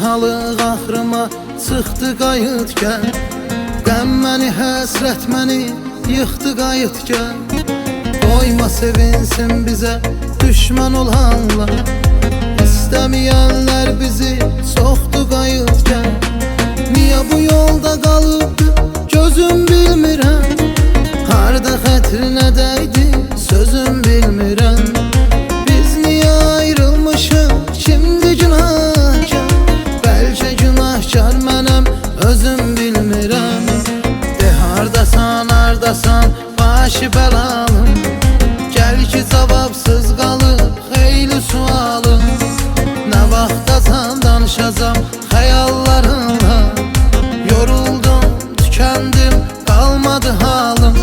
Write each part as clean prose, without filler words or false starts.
halıq axırıma çıxdı qayıtgən. Qəm məni, həsrət məni yıxdı qayıtgən. Qoyma sevinsin bizə düşmən olanlar, İstəməyənlər bizi soxdu qayıtgən. Niyə bu yolda qalıbdı gözüm bilmirəm, harda xətrinə dəydi sözüm bilmirəm. Biz niyə ayrılmışıq şimdi günahkar, bəlkə günahkar mənəm özüm bilmirəm. De hardasan, hardasan başı bəlalım, gəl ki cavabsız qalıb xeyli sualım. Nə vaxtacan danışacam xəyallarınla, yoruldum, tükəndim, qalmadı halım.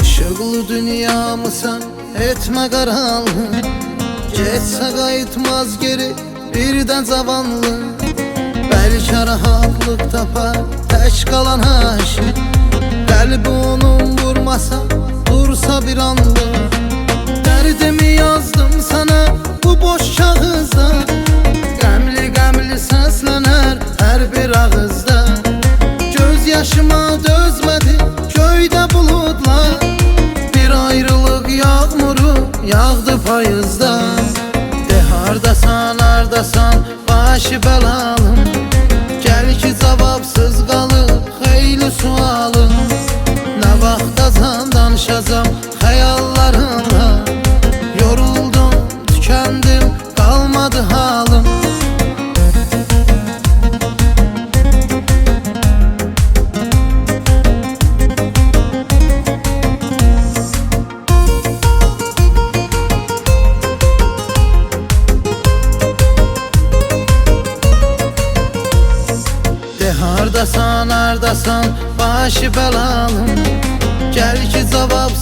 İşıqlı dünyamısan etmə qaranlıq, getsə qayıtmaz geri birdən cavanlıq. Bəlkə rahatlıq tapar tək qalan aşıq, qəlbi onun vurmasa dursa bir anlıq. Dərdimi yazdım sana bu boş kağızda, qəmli qəmli səslənər hər bir ağızda. Göz yaşıma dözmədi göydə buludlar, bir ayrılıq yağmuru yağdı payızdan. De hardasan, hardasan başı bəlalım, gəl ki cavabsız qalıb xeyli sualım. Nə vaxtacan danışacam xəyallarınla, yoruldum, tükəndim, qalmadı halım. Hardasan, hardasan başı bəlalım, gəl ki cavab